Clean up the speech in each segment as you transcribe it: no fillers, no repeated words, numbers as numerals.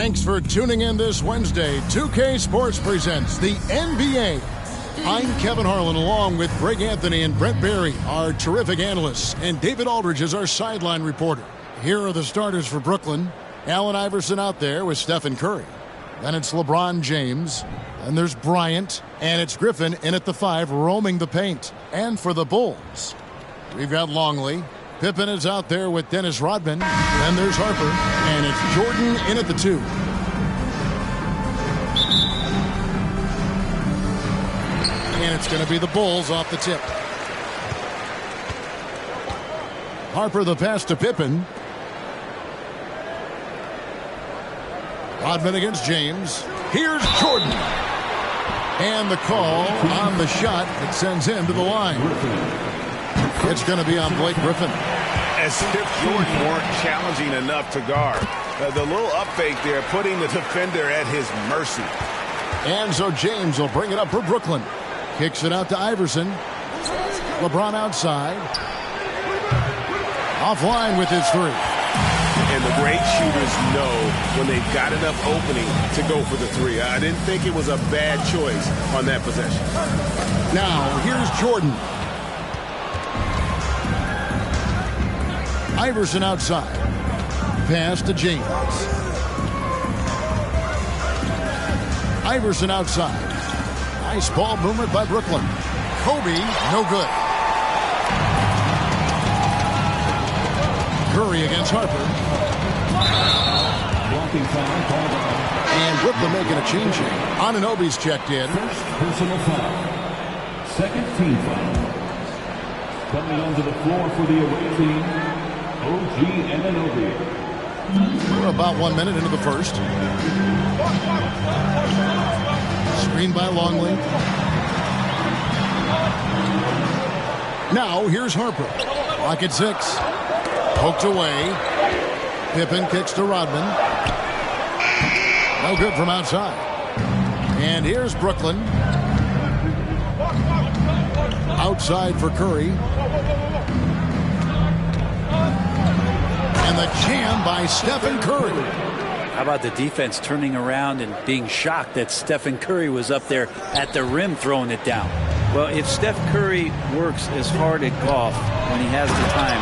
Thanks for tuning in this Wednesday. 2K Sports presents the NBA. I'm Kevin Harlan along with Greg Anthony and Brent Barry, our terrific analysts, and David Aldridge is our sideline reporter. Here are the starters for Brooklyn. Allen Iverson out there with Stephen Curry. Then it's LeBron James. And there's Bryant. And it's Griffin in at the 5, roaming the paint. And for the Bulls, we've got Longley. Pippen is out there with Dennis Rodman. Then there's Harper. And it's Jordan in at the 2. And it's going to be the Bulls off the tip. Harper the pass to Pippen. Rodman against James. Here's Jordan. And the call on the shot that sends him to the line. It's going to be on Blake Griffin. As if Jordan weren't challenging enough to guard. The little up fake there, putting the defender at his mercy. And so James will bring it up for Brooklyn. Kicks it out to Iverson. LeBron outside. Offline with his 3. And the great shooters know when they've got enough opening to go for the 3. I didn't think it was a bad choice on that possession. Now, here's Jordan. Iverson outside. Pass to James. Iverson outside. Nice ball movement by Brooklyn. Kobe, no good. Curry against Harper. And Brooklyn making a change here. Anunoby's checked in. First personal foul. Second team foul. Coming onto the floor for the away team, OG Anunoby. We're about 1 minute into the first. Screen by Longley. Now here's Harper. Clock at 6. Poked away. Pippen kicks to Rodman. No good from outside. And here's Brooklyn. Outside for Curry. And the jam by Stephen Curry. How about the defense turning around and being shocked that Stephen Curry was up there at the rim throwing it down? Well, if Steph Curry works as hard at golf when he has the time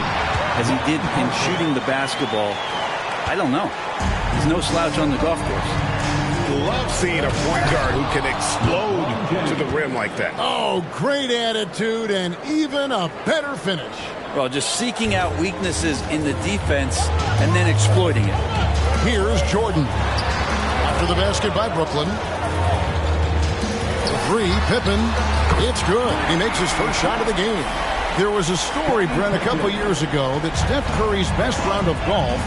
as he did in shooting the basketball, I don't know. He's no slouch on the golf course. Love seeing a point guard who can explode to the rim like that. Oh, great attitude and even a better finish. Well, just seeking out weaknesses in the defense and then exploiting it. Here's Jordan. After the basket by Brooklyn. 3, Pippen. It's good. He makes his first shot of the game. There was a story, Brent, a couple years ago that Steph Curry's best round of golf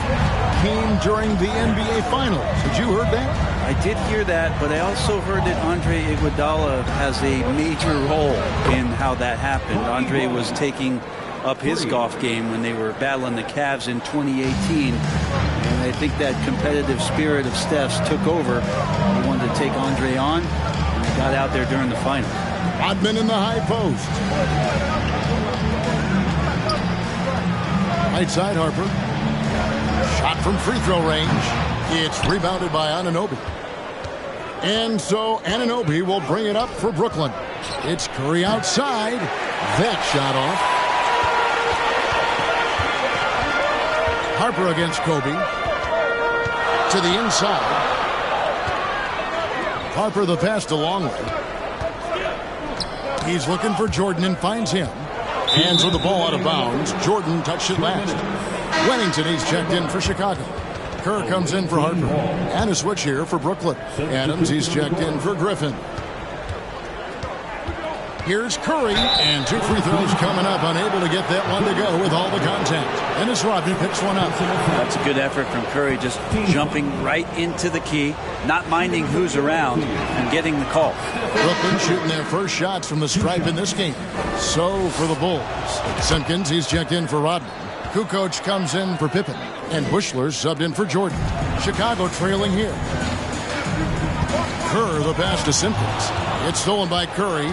came during the NBA Finals. Had you heard that? I did hear that, but I also heard that Andre Iguodala has a major role in how that happened. Andre was taking up his golf game when they were battling the Cavs in 2018. And I think that competitive spirit of Steph's took over. He wanted to take Andre on, and he got out there during the finals. Rodman in the high post. Right side, Harper. Shot from free throw range. It's rebounded by Anunoby. And so Anunoby will bring it up for Brooklyn. It's Curry outside. That shot off. Harper against Kobe. To the inside. Harper the pass to Longley. He's looking for Jordan and finds him. Hands with the ball out of bounds. Jordan touched it last. Wennington, he's checked in for Chicago. Kerr comes in for Harper. And a switch here for Brooklyn. Adams, he's checked in for Griffin. Here's Curry, and 2 free throws coming up. Unable to get that one to go with all the contact. Dennis Rodman picks one up. That's a good effort from Curry, just jumping right into the key, not minding who's around, and getting the call. Brooklyn shooting their first shots from the stripe in this game. So for the Bulls. Simpkins, he's checked in for Rodman. Kukoc comes in for Pippen. And Bushler's subbed in for Jordan. Chicago trailing here. Kerr the pass to Simpkins. It's stolen by Curry.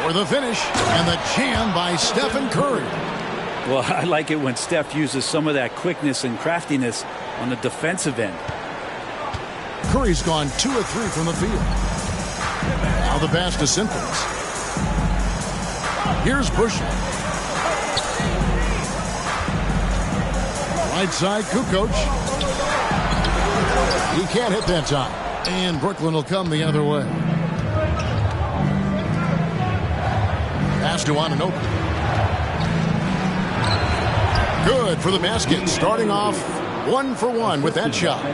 For the finish, and the jam by Stephen Curry. Well, I like it when Steph uses some of that quickness and craftiness on the defensive end. Curry's gone 2 of 3 from the field. Now the pass to Simpkins. Here's Busher. Right side, Kukoc. He can't hit that time. And Brooklyn will come the other way. Pass to Anunoby. Good for the basket. Starting off 1 for 1 with that shot.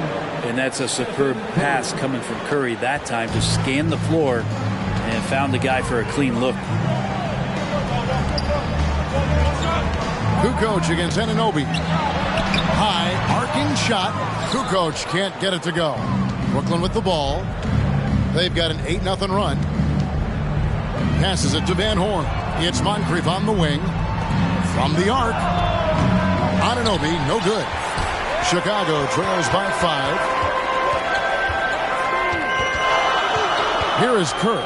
And that's a superb pass coming from Curry that time. Just scanned the floor and found the guy for a clean look. Kukoc against Anunoby. High, arcing shot. Kukoc can't get it to go. Brooklyn with the ball. They've got an 8-0 run. Passes it to Van Horn. It's Moncrief on the wing. From the arc. Anunoby, no good. Chicago trails by 5. Here is Kerr.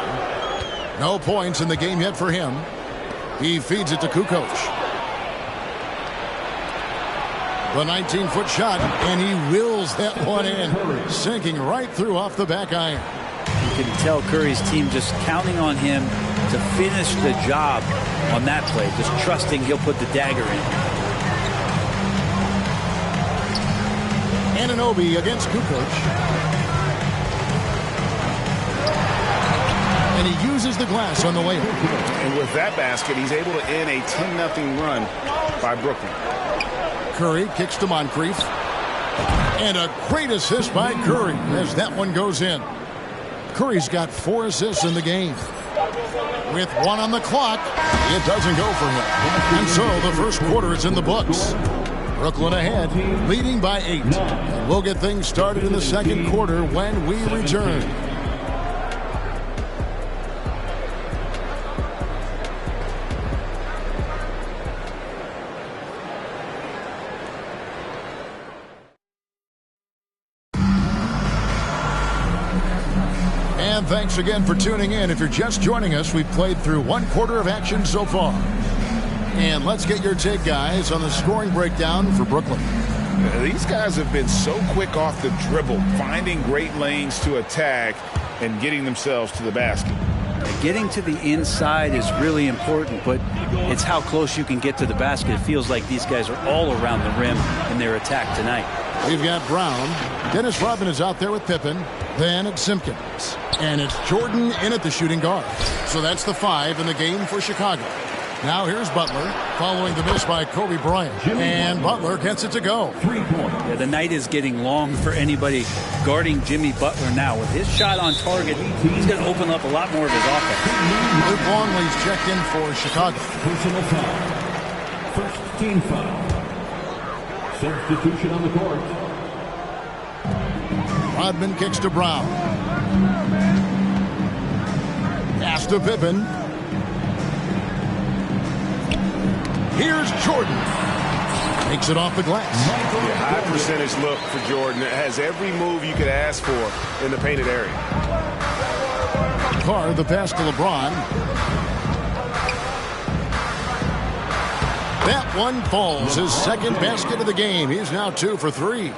No points in the game yet for him. He feeds it to Kukoc. The 19-foot shot, and he wills that one in, sinking right through off the back iron. You can tell Curry's team just counting on him to finish the job on that play, just trusting he'll put the dagger in. Anunoby against Kukoc. And he uses the glass on the layup. And with that basket, he's able to end a 10-0 run by Brooklyn. Curry kicks to Moncrief. And a great assist by Curry as that one goes in. Curry's got 4 assists in the game. With 1 on the clock, it doesn't go for him. And so the first quarter is in the books. Brooklyn ahead, leading by 8. And we'll get things started in the second quarter when we return. And thanks again for tuning in. If you're just joining us, we've played through 1 quarter of action so far. And let's get your take, guys, on the scoring breakdown for Brooklyn. These guys have been so quick off the dribble, finding great lanes to attack and getting themselves to the basket. Getting to the inside is really important, but it's how close you can get to the basket. It feels like these guys are all around the rim in their attack tonight. We've got Brown. Dennis Rodman is out there with Pippen. Then it's Simpkins. And it's Jordan in at the shooting guard. So that's the 5 in the game for Chicago. Now here's Butler, following the miss by Kobe Bryant. And Butler gets it to go. 3-point. Yeah, the night is getting long for anybody guarding Jimmy Butler now. With his shot on target, he's going to open up a lot more of his offense. Luke Longley's checked in for Chicago. Personal foul. First team foul. Substitution on the court. Rodman kicks to Brown. Pass to Pippen. Here's Jordan. Takes it off the glass. High percentage look for Jordan. It has every move you could ask for in the painted area. Carr, the pass to LeBron. That one falls. His second basket of the game. He's now 2 for 3.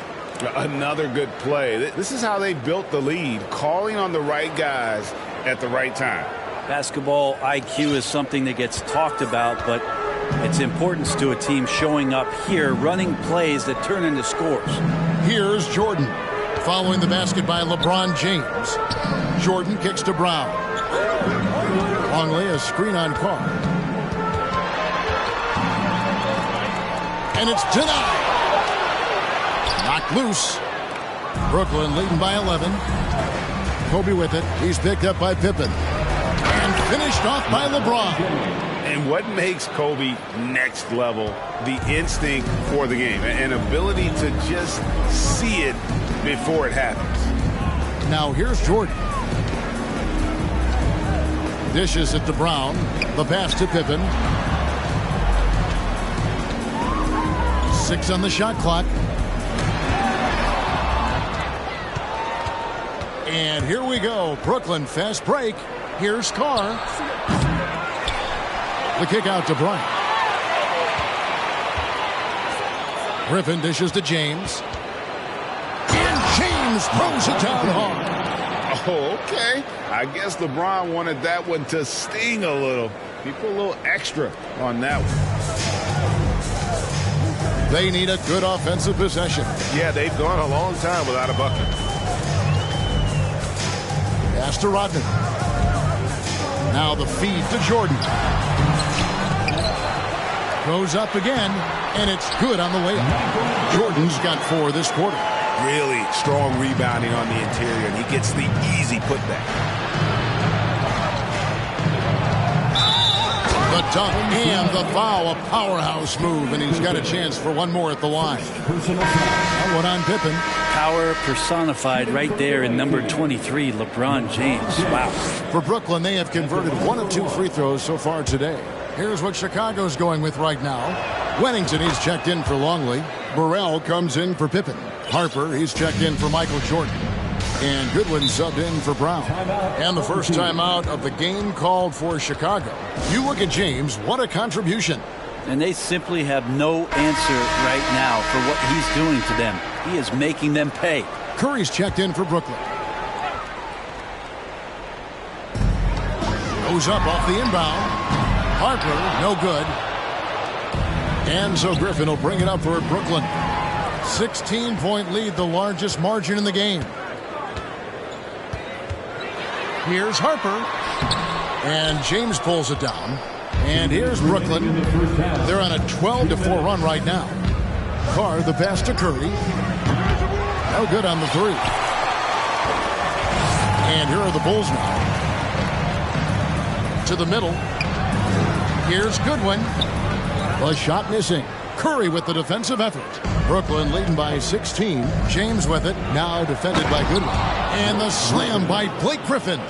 Another good play. This is how they built the lead, calling on the right guys at the right time. Basketball IQ is something that gets talked about, but its importance to a team showing up here, running plays that turn into scores. Here's Jordan, following the basket by LeBron James. Jordan kicks to Brown. Longley, a screen on Carr. And it's denied. Knocked loose. Brooklyn leading by 11. Kobe with it. He's picked up by Pippen. And finished off by LeBron. And what makes Kobe next level? The instinct for the game. An ability to just see it before it happens. Now here's Jordan. Dishes it to Brown. The pass to Pippen. 6 on the shot clock. And here we go. Brooklyn fast break. Here's Carr. The kick out to Bryant. Griffin dishes to James. And James James throws it down hard. Oh, okay. I guess LeBron wanted that one to sting a little. He put a little extra on that one. They need a good offensive possession. Yeah, they've gone a long time without a bucket. Pass to Rodman. Now the feed to Jordan. Goes up again, and it's good on the way up. Jordan's got 4 this quarter. Really strong rebounding on the interior, and he gets the easy putback. The dunk and the foul, a powerhouse move, and he's got a chance for one more at the line. That one on Pippen. Power personified right there in number 23, LeBron James. Wow. For Brooklyn, they have converted 1 of 2 free throws so far today. Here's what Chicago's going with right now. Wennington, he's checked in for Longley. Burrell comes in for Pippen. Harper, he's checked in for Michael Jordan. And Goodwin subbed in for Brown. And the first timeout of the game called for Chicago. You look at James, what a contribution. And they simply have no answer right now for what he's doing to them. He is making them pay. Curry's checked in for Brooklyn. Goes up off the inbound. Harper, no good. And so Griffin will bring it up for Brooklyn. 16-point lead, the largest margin in the game. Here's Harper. And James pulls it down. And here's Brooklyn. They're on a 12-4 run right now. Carr, the pass to Curry. No good on the 3. And here are the Bulls now. To the middle. Here's Goodwin. The shot missing. Curry with the defensive effort. Brooklyn leading by 16. James with it. Now defended by Goodwin. And the slam by Blake Griffin.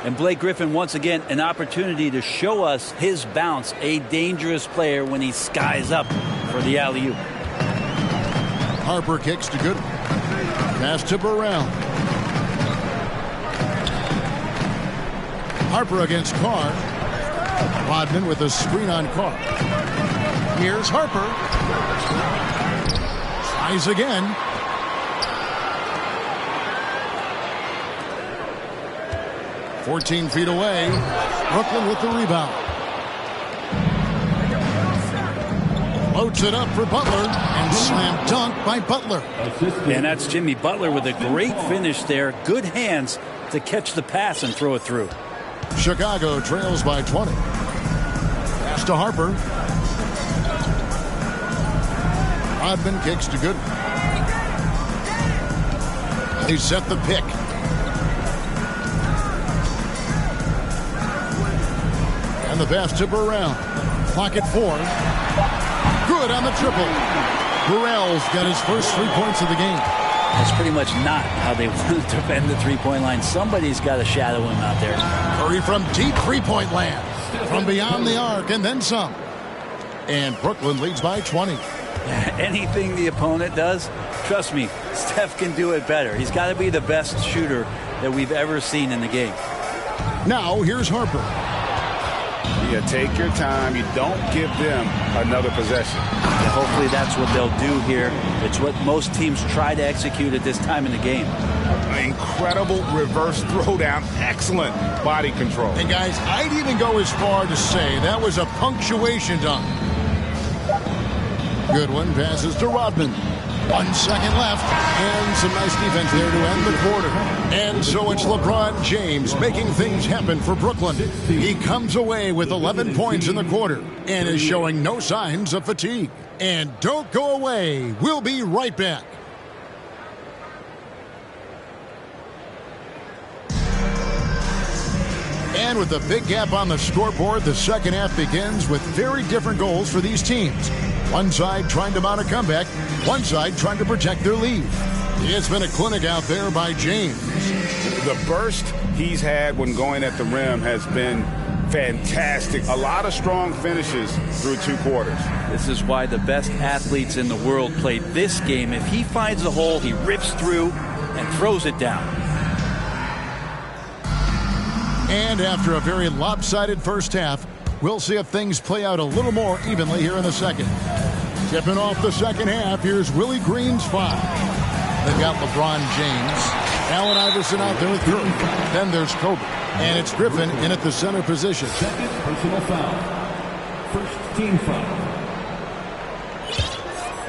And Blake Griffin, once again, an opportunity to show us his bounce. A dangerous player when he skies up for the alley-oop. Harper kicks to Goodwin. Pass to Burrell. Harper against Carr. Rodman with a screen on Carr. Here's Harper. Tries again. "14 feet away. Brooklyn with the rebound. Loads it up for Butler and slam dunk by Butler. And that's Jimmy Butler with a great finish there. Good hands to catch the pass and throw it through. Chicago trails by 20. Pass to Harper. Rodman kicks to Goodwin. They set the pick. And the pass to Burrell. Clock at 4. Good on the triple. Burrell's got his first 3 points of the game. That's pretty much not how they want to defend the three-point line. Somebody's got to shadow him out there. Curry from deep three-point land. From beyond the arc and then some. And Brooklyn leads by 20. Anything the opponent does, trust me, Steph can do it better. He's got to be the best shooter that we've ever seen in the game. Now here's Harper. You take your time. You don't give them another possession. And hopefully that's what they'll do here. It's what most teams try to execute at this time in the game. Incredible reverse throwdown. Excellent body control. And guys, I'd even go as far to say that was a punctuation dunk. Goodwin passes to Rodman. 1 second left, and some nice defense there to end the quarter. And so it's LeBron James making things happen for Brooklyn. He comes away with 11 points in the quarter and is showing no signs of fatigue. And don't go away. We'll be right back. And with a big gap on the scoreboard, the second half begins with very different goals for these teams. One side trying to mount a comeback, one side trying to protect their lead. It's been a clinic out there by James. The burst he's had when going at the rim has been fantastic. A lot of strong finishes through 2 quarters. This is why the best athletes in the world play this game. If he finds a hole, he rips through and throws it down. And after a very lopsided first half, we'll see if things play out a little more evenly here in the second. Tipping off the second half, here's Willie Green's 5. They've got LeBron James. Allen Iverson out there with Curry. Then there's Kobe. And it's Griffin in at the center position. Second personal foul. First team foul.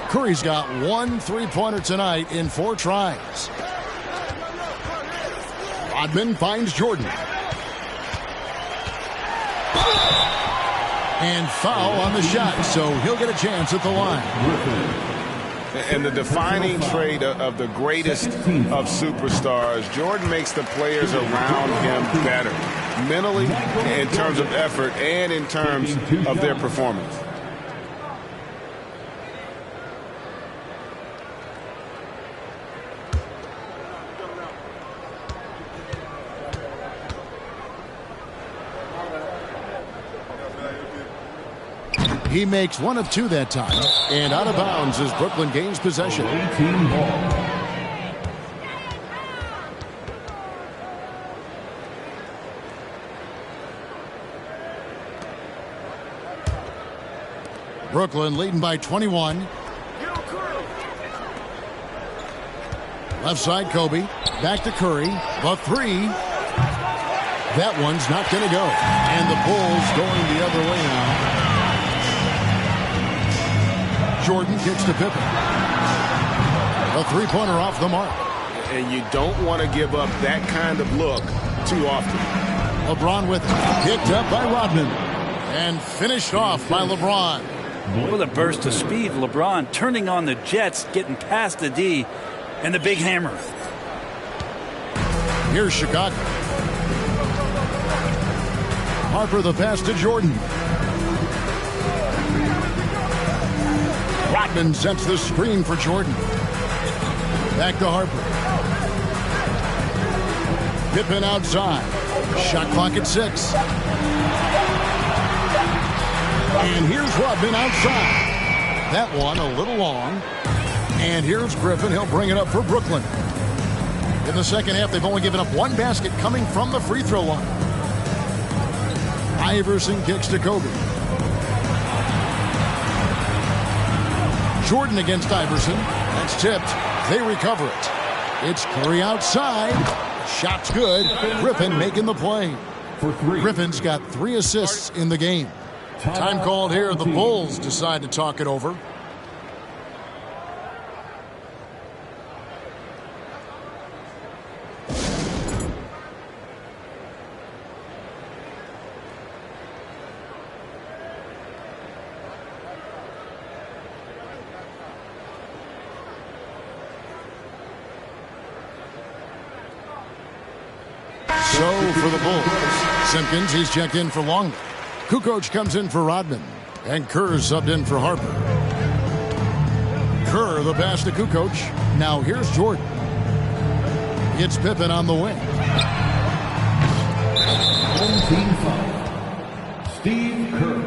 Curry's got 1 3-pointer tonight in 4 tries. Rodman finds Jordan. And foul on the shot, so he'll get a chance at the line. And the defining trait of the greatest of superstars, Jordan makes the players around him better, mentally, in terms of effort, and in terms of their performance. He makes 1 of 2 that time, and out of bounds as Brooklyn gains possession. Team ball. Brooklyn leading by 21. Left side, Kobe. Back to Curry. The 3. That one's not going to go. And the Bulls going the other way now. Jordan kicks to Pippen. A 3-pointer off the mark. And you don't want to give up that kind of look too often. LeBron with it. Picked up by Rodman. And finished off by LeBron. With a burst of speed, LeBron turning on the Jets, getting past the D, and the big hammer. Here's Chicago. Harper the pass to Jordan. Rodman sets the screen for Jordan. Back to Harper. Pippen outside. Shot clock at 6. And here's Rodman outside. That one a little long. And here's Griffin. He'll bring it up for Brooklyn. In the second half, they've only given up 1 basket coming from the free throw line. Iverson kicks to Kobe. Jordan against Iverson. That's tipped. They recover it. It's Curry outside. Shot's good. Griffin making the play. For 3. Griffin's got 3 assists in the game. Time called here. The Bulls decide to talk it over. So for the Bulls, Simpkins, he's checked in for Longley. Kukoc comes in for Rodman. And Kerr subbed in for Harper. Kerr the pass to Kukoc. Now here's Jordan. It's Pippen on the wing. Home team foul. Steve Kerr.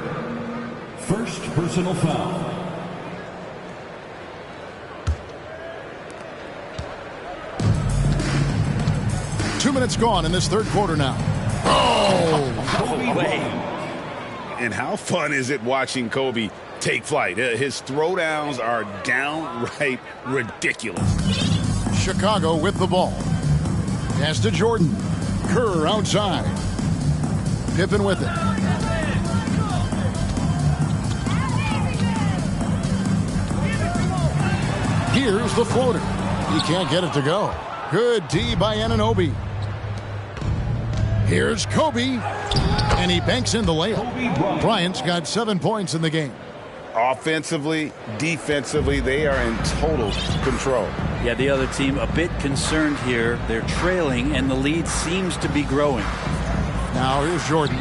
First personal foul. Two minutes gone in this third quarter now. Oh! No way. And how fun is it watching Kobe take flight? His throwdowns are downright ridiculous. Chicago with the ball. Pass to Jordan. Kerr outside. Pippen with it. Here's the floater. He can't get it to go. Good D by Anunoby. Here's Kobe. And he banks in the layup. Bryant's got 7 points in the game. Offensively, defensively, they are in total control. Yeah, the other team a bit concerned here. They're trailing, and the lead seems to be growing. Now here's Jordan.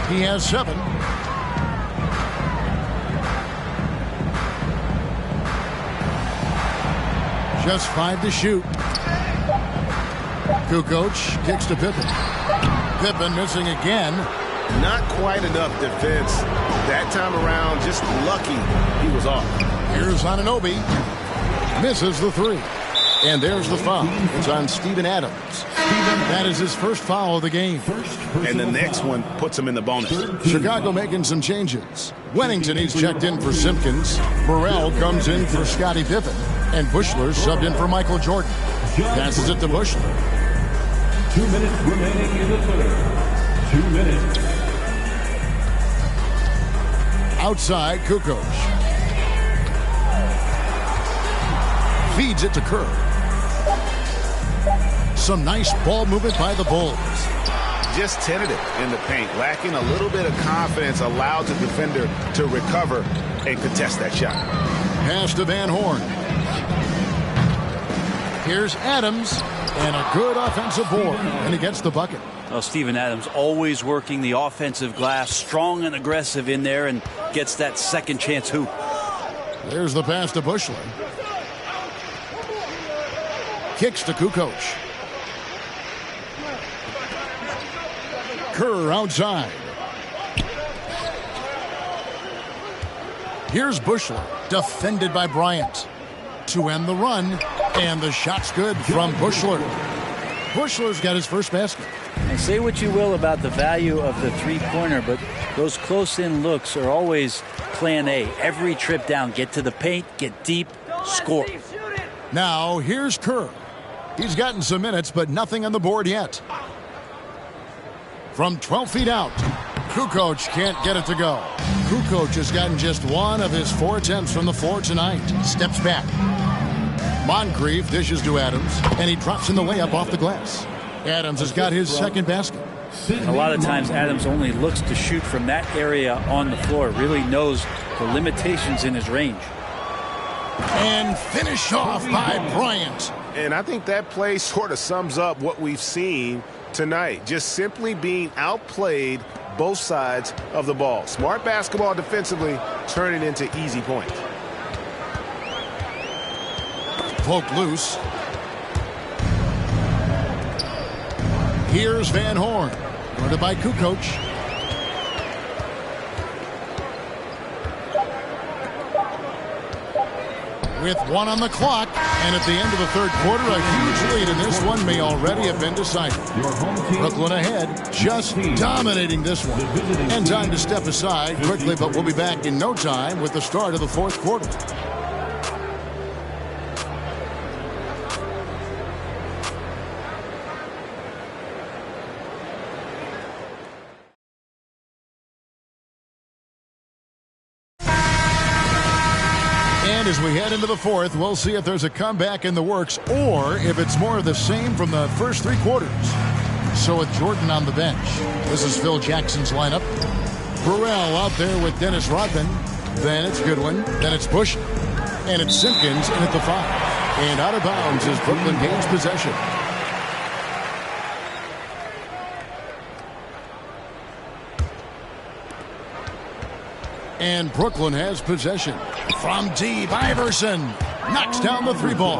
He has 7. Just 5 to shoot. Kukoc kicks to Pippen. Pippen missing again. Not quite enough defense that time around. Just lucky he was off. Here's Anunoby. Misses the 3. And there's the foul. It's on Steven Adams. That is his first foul of the game. And the next one puts him in the bonus. Chicago making some changes. Wennington, he's checked in for Simpkins. Burrell comes in for Scottie Pippen. And Bushler subbed in for Michael Jordan. Passes it to Bushler. 2 minutes remaining in the third. 2 minutes. Outside, Kukoc. Feeds it to Kerr. Some nice ball movement by the Bulls. Just tentative in the paint, lacking a little bit of confidence, allowed the defender to recover and contest that shot. Pass to Van Horn. Here's Adams, and a good offensive board, and he gets the bucket. Well, Steven Adams always working the offensive glass, strong and aggressive in there, and gets that second chance hoop. There's the pass to Bushler. Kicks to Kukoc. Kerr outside. Here's Bushler, defended by Bryant. To end the run, and the shot's good from Bushler. Bushler's got his first basket. And say what you will about the value of the three-pointer, but those close-in looks are always plan A. Every trip down, get to the paint, get deep, score. Now, here's Kerr. He's gotten some minutes, but nothing on the board yet. From 12 feet out, Kukoc can't get it to go. Kukoc has gotten just one of his 4 attempts from the floor tonight. Steps back. Moncrief dishes to Adams, and he drops in the layup off the glass. Adams has got his second basket. A lot of times Adams only looks to shoot from that area on the floor, really knows the limitations in his range. And finish off by Bryant. And I think that play sort of sums up what we've seen tonight. Just simply being outplayed both sides of the ball. Smart basketball defensively, turning into easy points. Poke loose. Here's Van Horn. Guarded by Kukoc. With 1 on the clock, and at the end of the third quarter, a huge lead in this one may already have been decided. Brooklyn ahead, just dominating this one. And time to step aside quickly, but we'll be back in no time with the start of the fourth quarter. And as we head into the fourth, we'll see if there's a comeback in the works or if it's more of the same from the first 3 quarters. So with Jordan on the bench, this is Phil Jackson's lineup. Burrell out there with Dennis Rodman. Then it's Goodwin. Then it's Bush. And it's Simpkins in at the 5. And out of bounds as Brooklyn gains possession. And Brooklyn has possession. From deep, Iverson knocks down the 3 ball.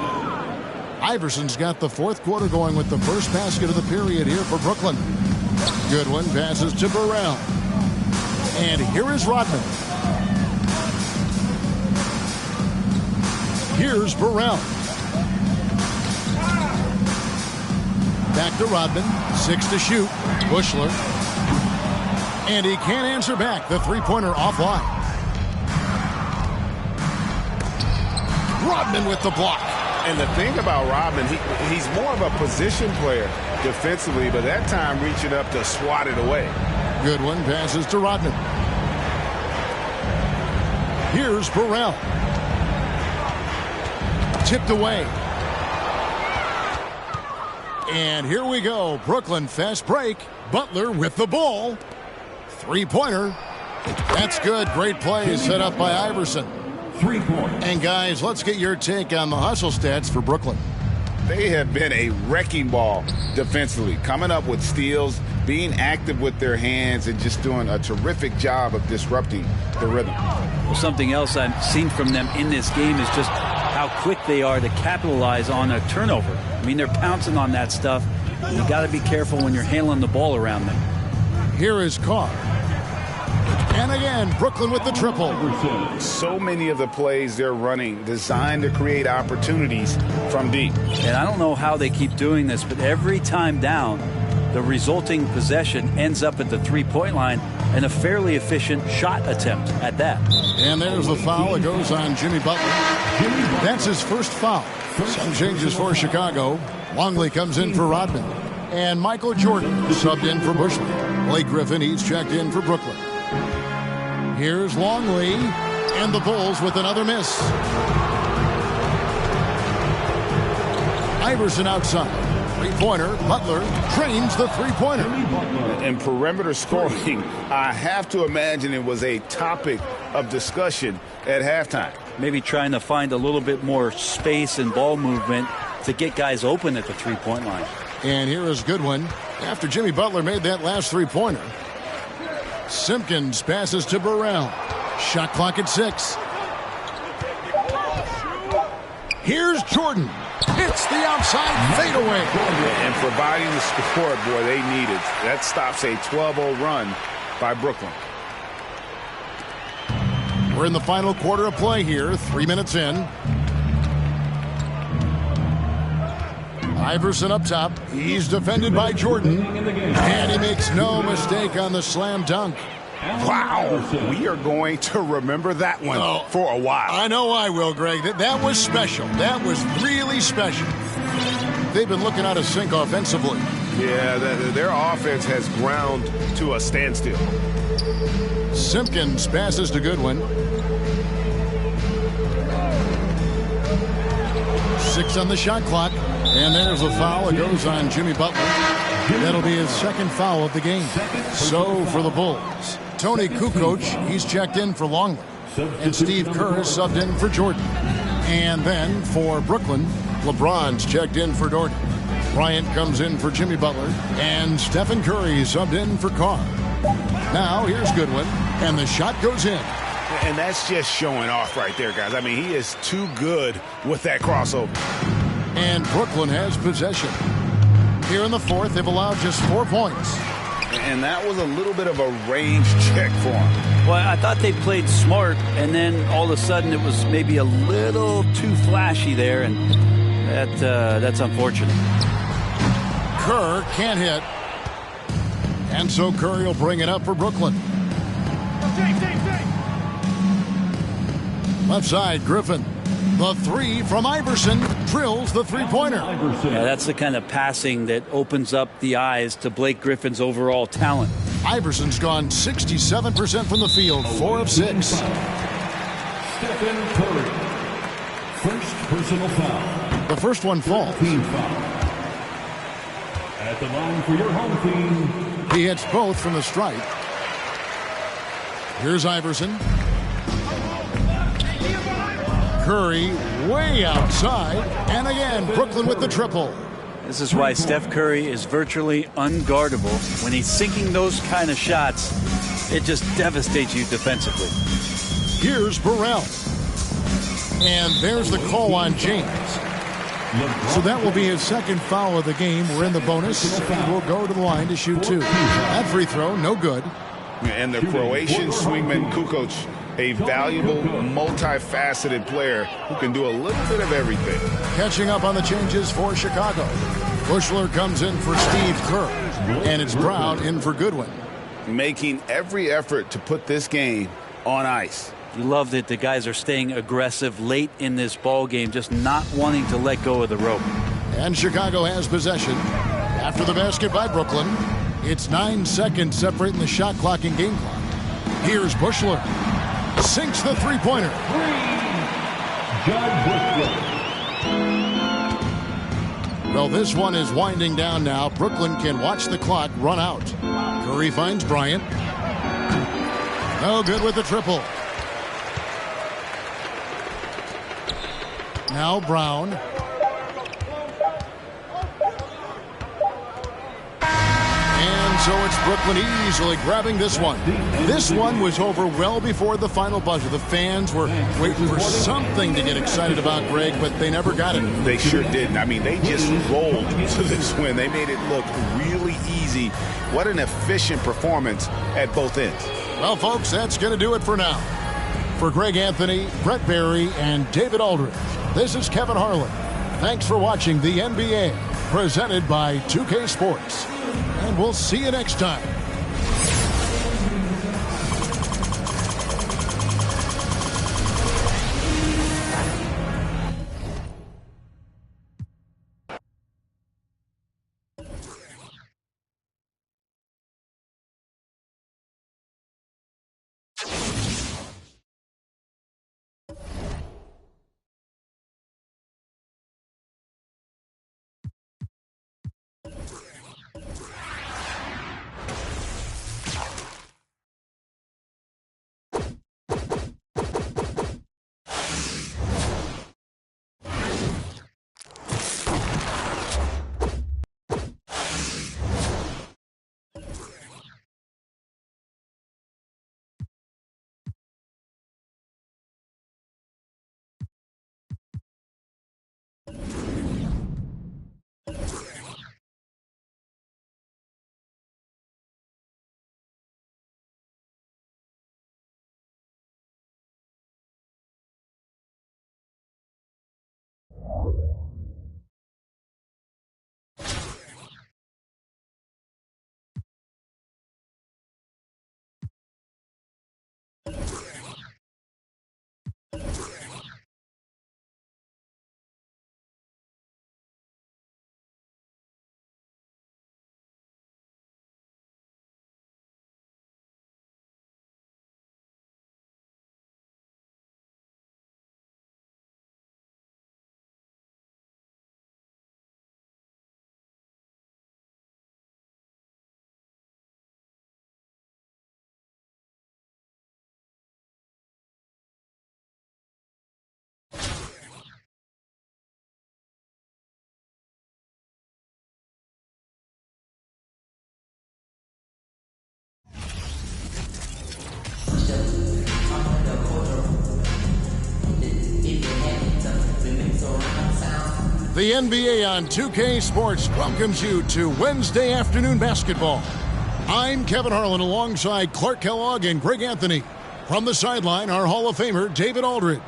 Iverson's got the fourth quarter going with the first basket of the period here for Brooklyn. Goodwin passes to Burrell. And here is Rodman. Here's Burrell. Back to Rodman. 6 to shoot. Bushler. And he can't answer back. The three-pointer offline. Rodman with the block. And the thing about Rodman, he's more of a position player defensively, but that time reaching up to swat it away. Goodwin passes to Rodman. Here's Burrell. Tipped away. And here we go. Brooklyn fast break. Butler with the ball. Three-pointer. That's good. Great play set up by Iverson. 3 points. And guys, let's get your take on the hustle stats for Brooklyn. They have been a wrecking ball defensively, coming up with steals, being active with their hands, and just doing a terrific job of disrupting the rhythm. Well, something else I've seen from them in this game is just how quick they are to capitalize on a turnover. I mean, they're pouncing on that stuff. You got to be careful when you're handling the ball around them. Here is Carr. And again, Brooklyn with the triple. So many of the plays they're running designed to create opportunities from deep. And I don't know how they keep doing this, but every time down, the resulting possession ends up at the three-point line and a fairly efficient shot attempt at that. And there's the foul. It goes on Jimmy Butler. That's his first foul. Some changes for Chicago. Longley comes in for Rodman. And Michael Jordan subbed in for Bushley. Blake Griffin, he's checked in for Brooklyn. Here's Longley. And the Bulls with another miss. Iverson outside. Three-pointer. Butler trains the three-pointer. In perimeter scoring, I have to imagine it was a topic of discussion at halftime. Maybe trying to find a little bit more space and ball movement to get guys open at the three-point line. And here is Goodwin. After Jimmy Butler made that last three-pointer, Simpkins passes to Burrell. Shot clock at 6. Here's Jordan. Hits the outside fadeaway. And providing the support, boy, they needed. That stops a 12-0 run by Brooklyn. We're in the final quarter of play here. 3 minutes in. Iverson up top. He's defended by Jordan. And he makes no mistake on the slam dunk. Wow, we are going to remember that one for a while. I know I will, Greg. That was special. That was really special. They've been looking out of sync offensively. Yeah, their offense has ground to a standstill. Simpkins passes to Goodwin. 6 on the shot clock. And there's a foul. It goes on Jimmy Butler. That'll be his second foul of the game. So for the Bulls, Tony Kukoc, he's checked in for Longley. And Steve Kerr is subbed in for Jordan. And then for Brooklyn, LeBron's checked in for Dort. Bryant comes in for Jimmy Butler. And Stephen Curry subbed in for Carr. Now here's Goodwin. And the shot goes in. And that's just showing off right there, guys. I mean, he is too good with that crossover. And Brooklyn has possession. Here in the fourth, they've allowed just 4 points. And that was a little bit of a range check for him. Well, I thought they played smart, and then all of a sudden it was maybe a little too flashy there, and that's unfortunate. Kerr can't hit. And so Curry will bring it up for Brooklyn. Left side, Griffin. The three from Iverson drills the three-pointer. Yeah, that's the kind of passing that opens up the eyes to Blake Griffin's overall talent. Iverson's gone 67% from the field, 4 of 6. Stephen Curry. First personal foul. The first one falls. Team foul. At the line for your home team. He hits both from the stripe. Here's Iverson. Curry way outside. And again, Brooklyn with the triple. This is why Steph Curry is virtually unguardable. When he's sinking those kind of shots, it just devastates you defensively. Here's Burrell. And there's the call on James. So that will be his second foul of the game. We're in the bonus. He will go to the line to shoot 2. That free throw, no good. And the Croatian swingman Kukoc, a valuable, multifaceted player who can do a little bit of everything. Catching up on the changes for Chicago. Bushler comes in for Steve Kerr. And it's Brown in for Goodwin. Making every effort to put this game on ice. You love that the guys are staying aggressive late in this ball game, just not wanting to let go of the rope. And Chicago has possession. After the basket by Brooklyn, it's 9 seconds separating the shot clock and game clock. Here's Bushler. Sinks the three-pointer. Well, this one is winding down now. Brooklyn can watch the clock run out. Curry finds Bryant. No good with the triple. Now Brown. And so it's Brooklyn easily grabbing this one. This one was over well before the final buzzer. The fans were waiting for something to get excited about, Greg, but they never got it. They sure didn't. I mean, they just rolled to this win. They made it look really easy. What an efficient performance at both ends. Well, folks, that's going to do it for now. For Greg Anthony, Brett Barry, and David Aldridge, this is Kevin Harlan. Thanks for watching the NBA, presented by 2K Sports. And we'll see you next time. The NBA on 2K Sports welcomes you to Wednesday afternoon basketball. I'm Kevin Harlan alongside Clark Kellogg and Greg Anthony. From the sideline, our Hall of Famer, David Aldridge.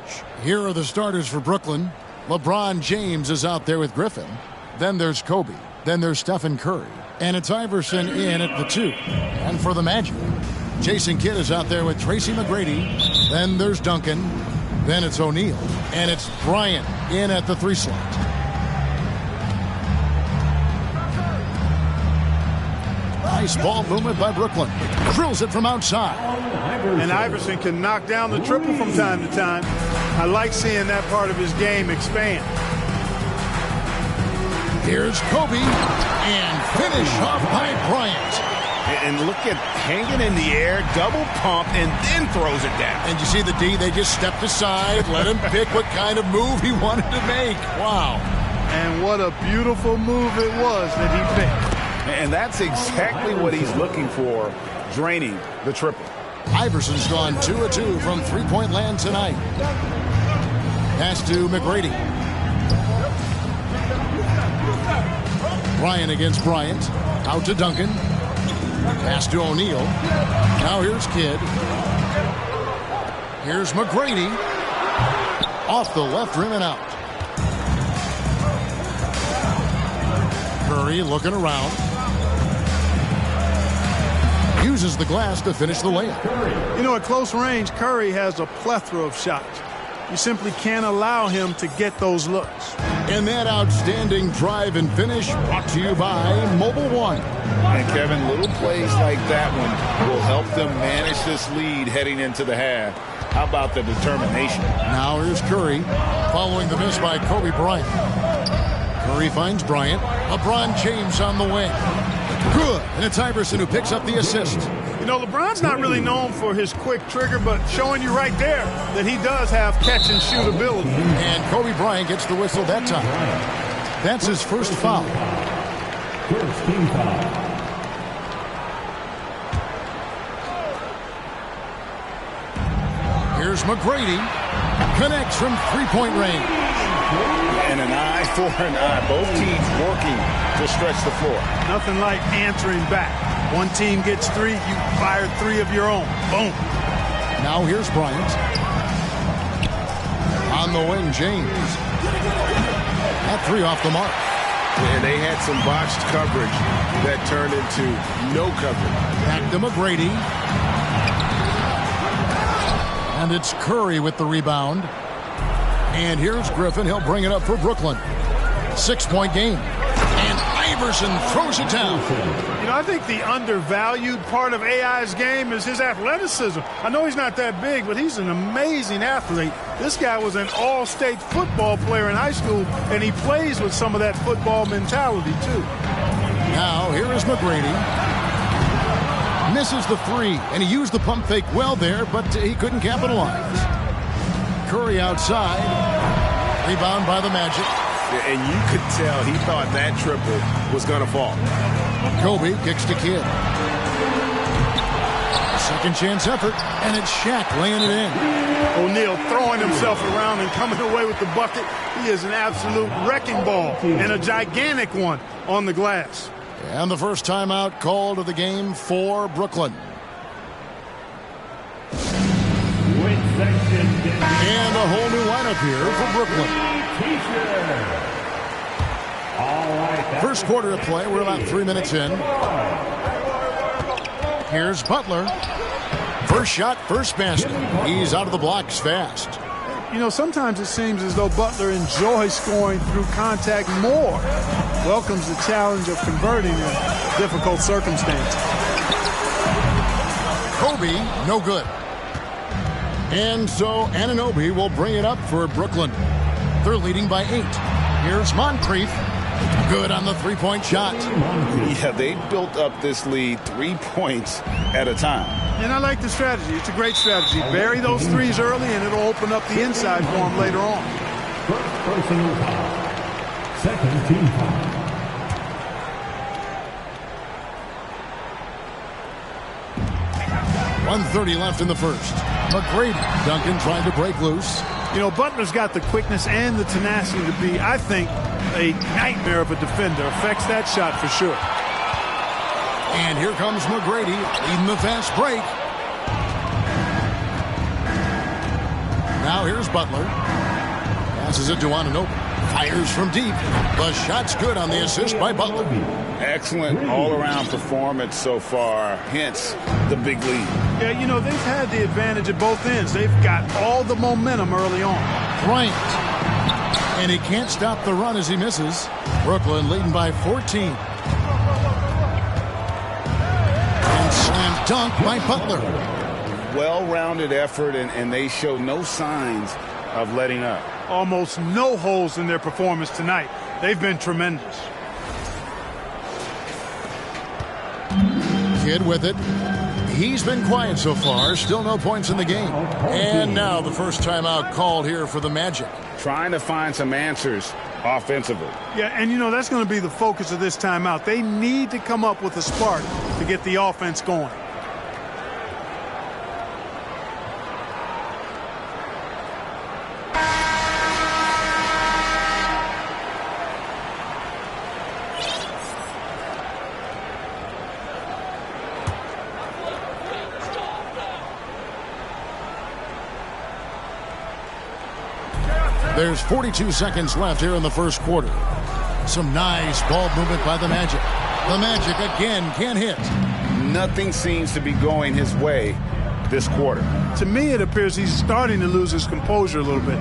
Here are the starters for Brooklyn. LeBron James is out there with Griffin. Then there's Kobe. Then there's Stephen Curry. And it's Iverson in at the 2. And for the Magic, Jason Kidd is out there with Tracy McGrady. Then there's Duncan. Then it's O'Neal. And it's Bryant in at the 3 slot. Nice ball movement by Brooklyn. Drills it from outside. And Iverson can knock down the triple from time to time. I like seeing that part of his game expand. Here's Kobe. And finish off by Bryant. And look at hanging in the air, double pump, and then throws it down. And you see the D, they just stepped aside, let him pick what kind of move he wanted to make. Wow. And what a beautiful move it was that he picked. And that's exactly what he's looking for, draining the triple. Iverson's gone 2 of 2 from three-point land tonight. Pass to McGrady. Bryant against Bryant. Out to Duncan. Pass to O'Neal. Now here's Kidd. Here's McGrady. Off the left rim and out. Curry looking around. Uses the glass to finish the layup. You know, at close range, Curry has a plethora of shots. You simply can't allow him to get those looks. And that outstanding drive and finish brought to you by Mobile One. And Kevin, little plays like that one will help them manage this lead heading into the half. How about the determination? Now here's Curry, following the miss by Kobe Bryant. Curry finds Bryant. LeBron James on the wing. Good. And it's Iverson who picks up the assist. You know, LeBron's not really known for his quick trigger, but showing you right there that he does have catch-and-shoot ability. And Kobe Bryant gets the whistle that time. That's his first foul. First team foul. Here's McGrady. Connects from three-point range. And an eye for an eye. Both teams working to stretch the floor. Nothing like answering back. One team gets 3, you fire 3 of your own. Boom. Now here's Bryant. On the wing, James. That 3 off the mark. And they had some botched coverage that turned into no coverage. Back to McGrady. And it's Curry with the rebound. And here's Griffin. He'll bring it up for Brooklyn. 6-point game. And Iverson throws it down. You know, I think the undervalued part of AI's game is his athleticism. I know he's not that big, but he's an amazing athlete. This guy was an all-state football player in high school, and he plays with some of that football mentality, too. Now, here is McGrady. Misses the 3, and he used the pump fake well there, but he couldn't capitalize. Curry outside. Rebound by the Magic. And you could tell he thought that triple was going to fall. Kobe kicks to Kidd. Second chance effort, and it's Shaq laying it in. O'Neal throwing himself around and coming away with the bucket. He is an absolute wrecking ball, and a gigantic one on the glass. And the first timeout called of the game for Brooklyn. And a whole new lineup here for Brooklyn. First quarter of play. We're about 3 minutes in. Here's Butler. First shot, first basket. He's out of the blocks fast. You know, sometimes it seems as though Butler enjoys scoring through contact more. Welcomes the challenge of converting in difficult circumstances. Kobe, no good. And so Anunoby will bring it up for Brooklyn. They're leading by 8. Here's Moncrief. Good on the three-point shot. Yeah, they built up this lead 3 points at a time. And I like the strategy. It's a great strategy. Bury those threes early, and it'll open up the inside for them later on. First personal foul. Second team foul. .130 left in the first. McGrady. Duncan trying to break loose. You know, Butler's got the quickness and the tenacity to be, I think, a nightmare of a defender. Affects that shot for sure. And here comes McGrady leading the fast break. Now here's Butler. Passes it to Anunoby. Fires from deep. The shot's good on the assist by Butler. Excellent all-around performance so far, hence the big lead. Yeah, you know, they've had the advantage at both ends. They've got all the momentum early on. Bryant. And he can't stop the run as he misses. Brooklyn leading by 14. And slam dunk by Butler. Well-rounded effort, and they show no signs of letting up. Almost no holes in their performance tonight. They've been tremendous. Kidd with it. He's been quiet so far. Still no points in the game. And now the first timeout called here for the Magic. Trying to find some answers offensively. Yeah, and you know, that's going to be the focus of this timeout. They need to come up with a spark to get the offense going. There's 42 seconds left here in the first quarter. Some nice ball movement by the Magic. The Magic again can't hit. Nothing seems to be going his way this quarter. To me, it appears he's starting to lose his composure a little bit.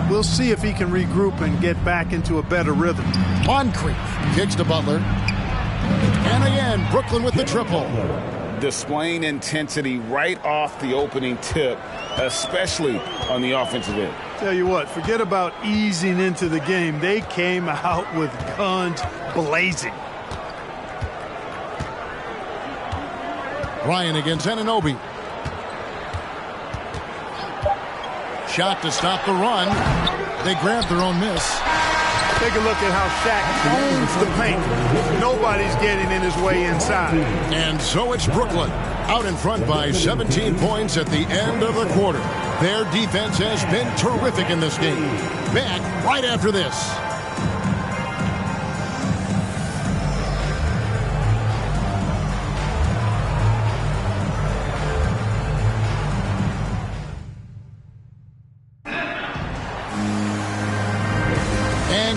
We'll see if he can regroup and get back into a better rhythm. Moncrief kicks to Butler. And again, Brooklyn with the triple. Displaying intensity right off the opening tip, especially on the offensive end. Tell you what, forget about easing into the game. They came out with guns blazing. Ryan against Anunoby. Shot to stop the run. They grab their own miss. Take a look at how Shaq owns the paint. Nobody's getting in his way inside. And so it's Brooklyn out in front by 17 points at the end of the quarter. Their defense has been terrific in this game. Back right after this.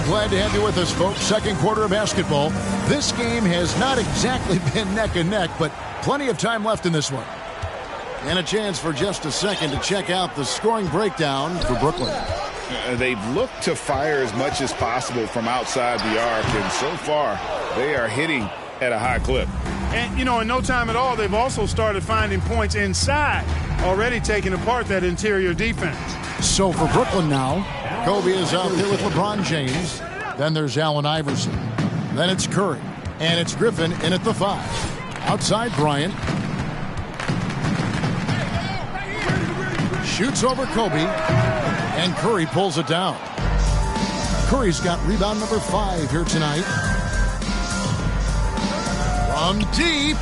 Glad to have you with us, folks. Second quarter of basketball. This game has not exactly been neck and neck, but plenty of time left in this one. And a chance for just a second to check out the scoring breakdown for Brooklyn. They've looked to fire as much as possible from outside the arc, and so far they are hitting at a high clip. And, you know, in no time at all, they've also started finding points inside, already taking apart that interior defense. So for Brooklyn now, Kobe is out there with LeBron James. Then there's Allen Iverson. Then it's Curry. And it's Griffin in at the 5. Outside Bryant. Shoots over Kobe. And Curry pulls it down. Curry's got rebound number 5 here tonight. From deep.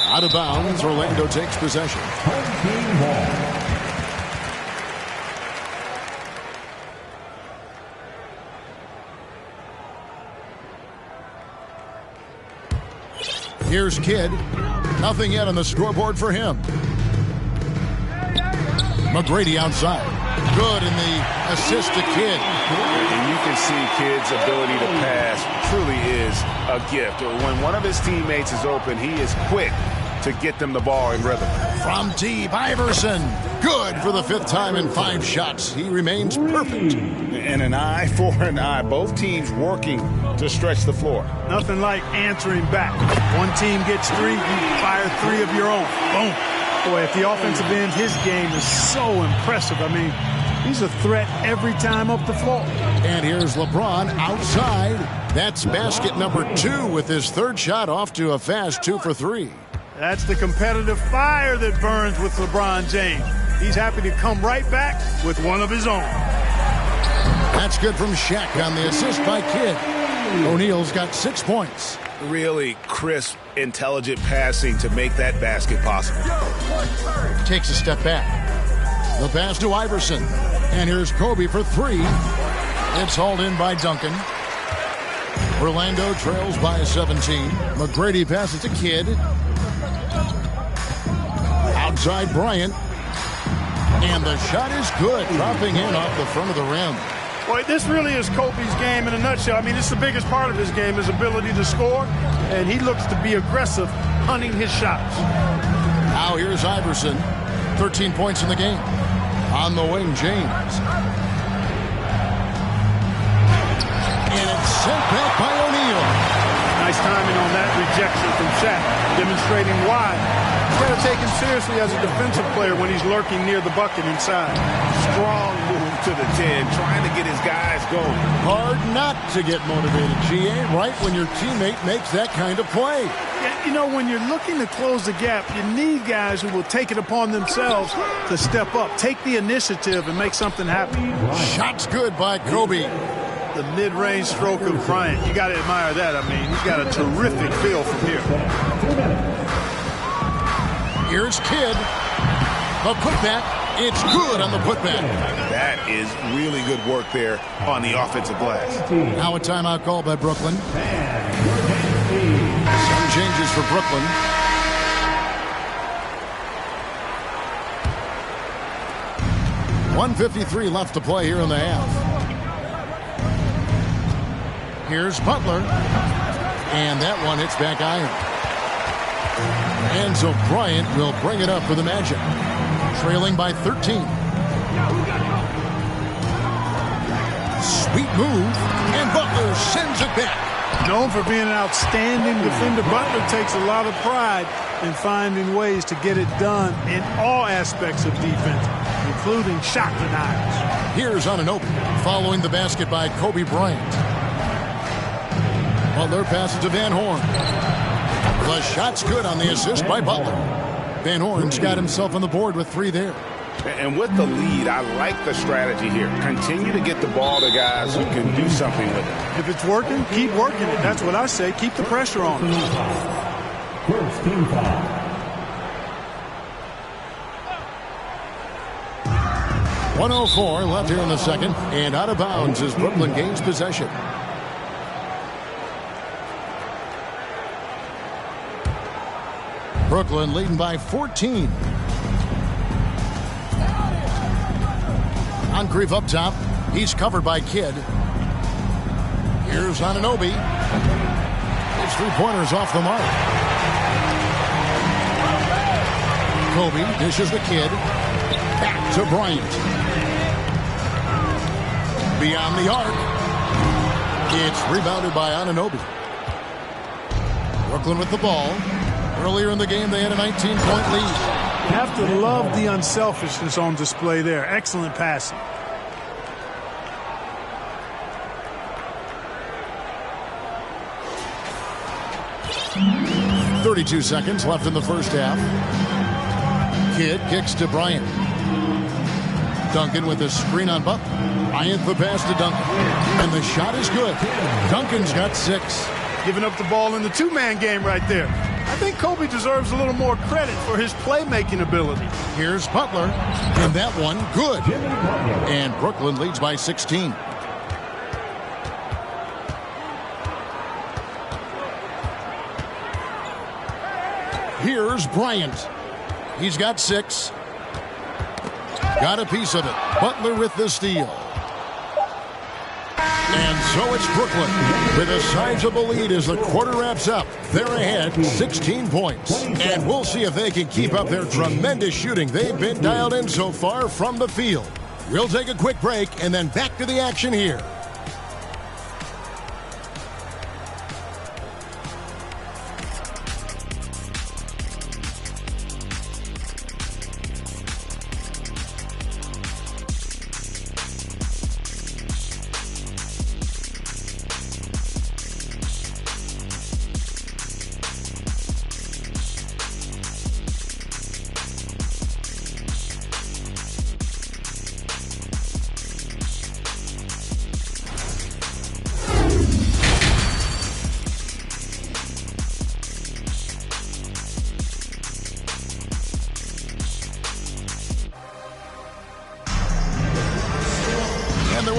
Out of bounds. Orlando takes possession. Here's Kidd. Nothing yet on the scoreboard for him. McGrady outside. Good in the assist to Kidd. And you can see Kidd's ability to pass truly is a gift. When one of his teammates is open, he is quick to get them the ball in rhythm. From deep, Iverson. Good for the 5th time in 5 shots. He remains perfect. And an eye for an eye. Both teams working to stretch the floor. Nothing like answering back. One team gets 3, you fire 3 of your own. Boom. Boy, at the offensive end, his game is so impressive. I mean, he's a threat every time up the floor. And here's LeBron outside. That's basket number 2 with his 3rd shot off to a fast 2 for 3. That's the competitive fire that burns with LeBron James. He's happy to come right back with one of his own. That's good from Shaq on the assist by Kidd. O'Neal's got 6 points. Really crisp, intelligent passing to make that basket possible. Takes a step back. The pass to Iverson. And here's Kobe for 3. It's hauled in by Duncan. Orlando trails by 17. McGrady passes to Kidd. Outside Bryant. And the shot is good, dropping in off the front of the rim. Boy, this really is Kobe's game in a nutshell. I mean, it's the biggest part of his game, his ability to score, and he looks to be aggressive, hunting his shots. Now here's Iverson, 13 points in the game. On the wing, James. And it's sent back by O'Neal. Nice timing on that rejection from Shaq, demonstrating why he's got to take him seriously as a defensive player when he's lurking near the bucket inside. Strong move to the 10, trying to get his guys going. Hard not to get motivated, G.A., right when your teammate makes that kind of play. Yeah, you know, when you're looking to close the gap, you need guys who will take it upon themselves to step up, take the initiative, and make something happen. Shot's good by Kobe. The mid-range stroke of Bryant. You got to admire that. I mean, he's got a terrific feel from here. Here's Kidd. The putback. It's good on the putback. That is really good work there on the offensive glass. Now a timeout call by Brooklyn. Some changes for Brooklyn. .153 left to play here in the half. Here's Butler. And that one hits back iron. And so Bryant will bring it up for the Magic. Trailing by 13. Sweet move. And Butler sends it back. Known for being an outstanding defender, Butler takes a lot of pride in finding ways to get it done in all aspects of defense, including shot denials. Here's Anunoby following the basket by Kobe Bryant. Butler passes to Van Horn. The shot's good on the assist by Butler. Van Horn's got himself on the board with 3 there. And with the lead, I like the strategy here. Continue to get the ball to guys who can do something with it. If it's working, keep working it. That's what I say. Keep the pressure on. First team foul. 1:04 left here in the second. And out of bounds as Brooklyn gains possession. Brooklyn leading by 14. Moncrief up top. He's covered by Kidd. Here's Anunoby. His 3-pointers off the mark. Kobe dishes the Kidd. Back to Bryant. Beyond the arc. It's rebounded by Anunoby. Brooklyn with the ball. Earlier in the game, they had a 19-point lead. You have to love the unselfishness on display there. Excellent passing. .32 seconds left in the first half. Kidd kicks to Bryant. Duncan with a screen on Butler. Bryant the pass to Duncan. And the shot is good. Duncan's got 6. Giving up the ball in the 2-man game right there. I think Kobe deserves a little more credit for his playmaking ability. Here's Butler, and that one good. And Brooklyn leads by 16. Here's Bryant. He's got 6. Got a piece of it. Butler with the steal. And so it's Brooklyn with a sizable lead as the quarter wraps up. They're ahead 16 points. And we'll see if they can keep up their tremendous shooting they've been dialed in so far from the field. We'll take a quick break and then back to the action here.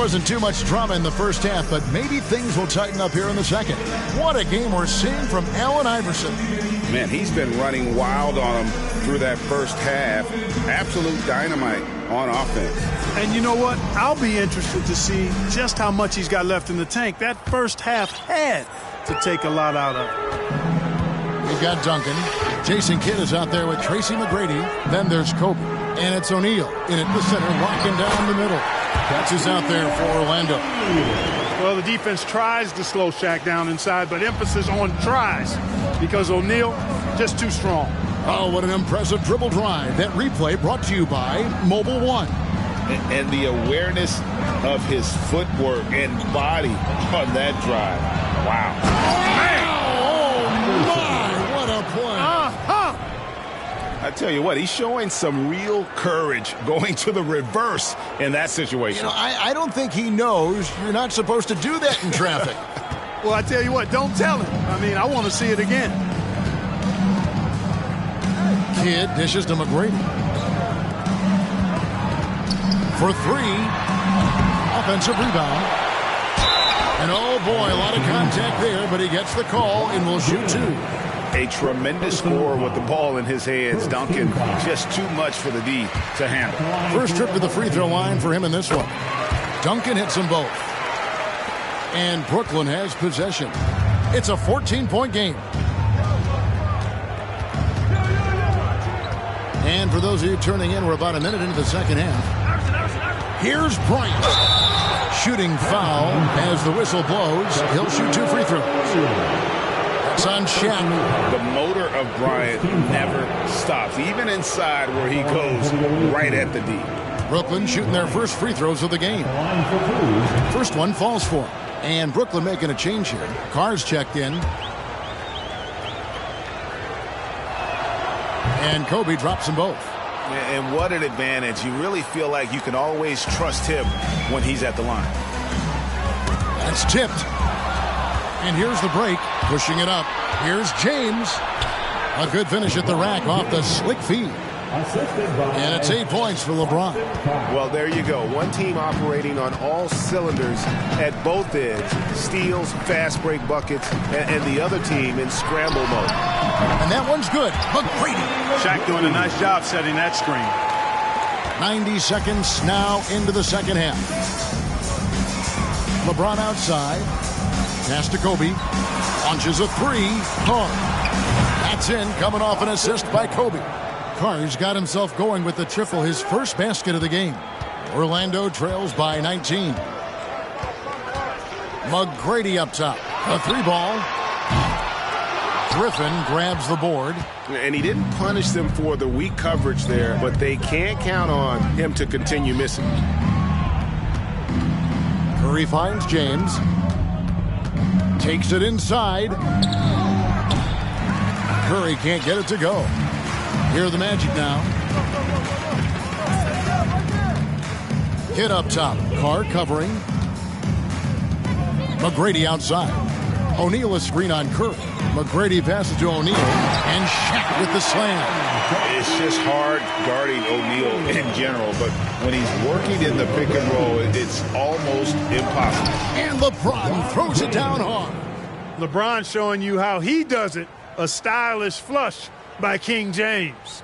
wasn't too much drama in the first half, but maybe things will tighten up here in the second. What a game we're seeing from Allen Iverson. Man, he's been running wild on him through that first half. Absolute dynamite on offense. And you know what? I'll be interested to see just how much he's got left in the tank. That first half had to take a lot out of it. We've got Duncan. Jason Kidd is out there with Tracy McGrady. Then there's Kobe. And it's O'Neal in at the center, locking down the middle. Catches out there for Orlando. Well, the defense tries to slow Shaq down inside, but emphasis on tries because O'Neal just too strong. Oh, what an impressive dribble drive. That replay brought to you by Mobile One. And the awareness of his footwork and body on that drive. Wow. Oh, my, what a play. I tell you what, he's showing some real courage going to the reverse in that situation. You know, I don't think he knows you're not supposed to do that in traffic. Well, I tell you what, don't tell him. I mean, I want to see it again. Kidd dishes to McGrady. For three. Offensive rebound. And oh boy, a lot of contact there, but he gets the call and will shoot two. A tremendous scorer with the ball in his hands. Duncan, just too much for the D to handle. First trip to the free throw line for him in this one. Duncan hits them both. And Brooklyn has possession. It's a 14-point game. And for those of you turning in, we're about a minute into the second half. Here's Bryant. Shooting foul as the whistle blows. He'll shoot two free throws. That's on Shaq. The motor of Bryant never stops, even inside where he goes right at the D. Brooklyn shooting their first free throws of the game. First one falls for him. And Brooklyn making a change here. Carr's checked in. And Kobe drops them both. And what an advantage. You really feel like you can always trust him when he's at the line. That's tipped. And here's the break. Pushing it up. Here's James. A good finish at the rack off the slick feed. And it's 8 points for LeBron. Well, there you go. One team operating on all cylinders at both ends. Steals, fast break buckets, and the other team in scramble mode. And that one's good. McGrady. Shaq doing a nice job setting that screen. 90 seconds now into the second half. LeBron outside. Pass to Kobe. Launches a three. Carr. That's in, coming off an assist by Kobe. Carr's got himself going with the triple, his first basket of the game. Orlando trails by 19. McGrady up top. A three ball. Griffin grabs the board. And he didn't punish them for the weak coverage there, but they can't count on him to continue missing. Curry finds James. Takes it inside. Curry can't get it to go. Hear the Magic now. Hit up top. Carr covering. McGrady outside. O'Neal a screen on Curry. McGrady passes to O'Neal. And Shaq with the slam. It's just hard guarding O'Neal in general, but when he's working in the pick and roll, it's almost impossible. And LeBron throws it down hard. LeBron showing you how he does it. A stylish flush by King James.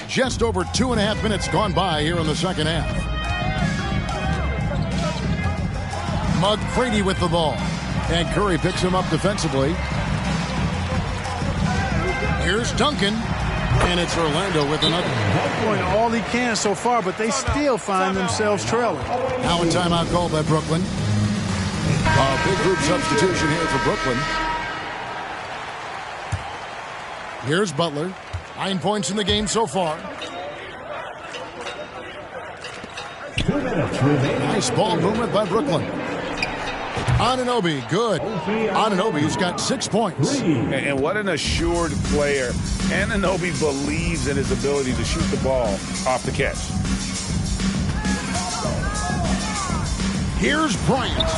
Just over 2.5 minutes gone by here in the second half. McGrady with the ball. And Curry picks him up defensively. Here's Duncan. And it's Orlando with another. Doing all he can so far, but they still find themselves trailing. Now a timeout called by Brooklyn. A big group substitution here for Brooklyn. Here's Butler. 9 points in the game so far. Nice ball movement by Brooklyn. Anunoby, good. Anunoby's got 6 points. And what an assured player. Anunoby believes in his ability to shoot the ball off the catch. Here's Bryant.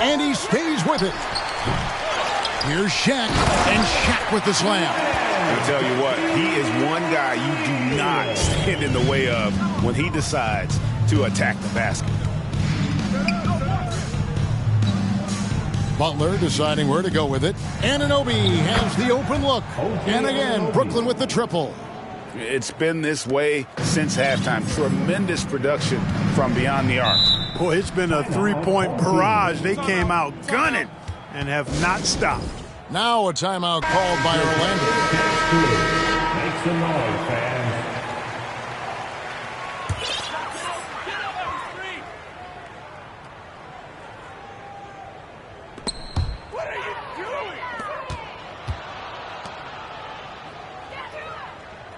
And he stays with it. Here's Shaq. And Shaq with the slam. I tell you what, he is one guy you do not stand in the way of when he decides to attack the basket. Butler deciding where to go with it. Anunoby has the open look. And again, Brooklyn with the triple. It's been this way since halftime. Tremendous production from beyond the arc. Boy, it's been a three-point barrage. They came out gunning and have not stopped. Now a timeout called by Orlando. Make some noise, fans.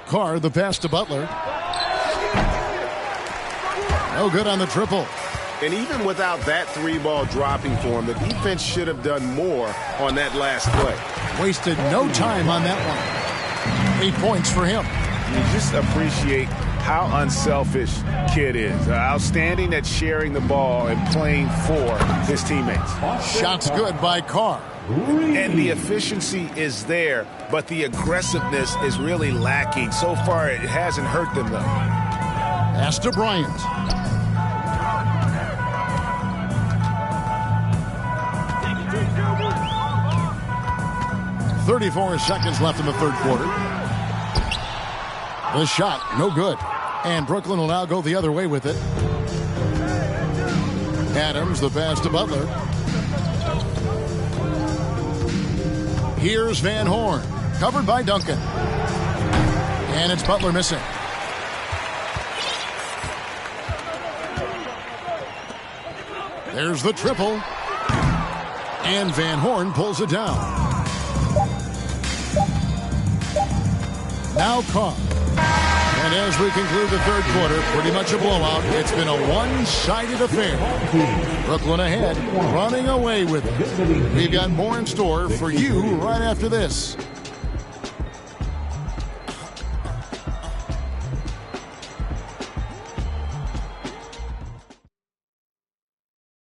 Carr, the pass to Butler. No good on the triple. And even without that three-ball dropping for him, the defense should have done more on that last play. Wasted no time on that one. 8 points for him. You just appreciate how unselfish Kid is. Outstanding at sharing the ball and playing for his teammates. Shots good by Carr. And the efficiency is there, but the aggressiveness is really lacking. So far, it hasn't hurt them, though. Pass to Bryant. "34 seconds left in the third quarter. The shot, no good. And Brooklyn will now go the other way with it. Adams, the pass to Butler. Here's Van Horn, covered by Duncan. And it's Butler missing. There's the triple. And Van Horn pulls it down. Now Carr. And as we conclude the third quarter, pretty much a blowout. It's been a one-sided affair. Brooklyn ahead, running away with it. We've got more in store for you right after this.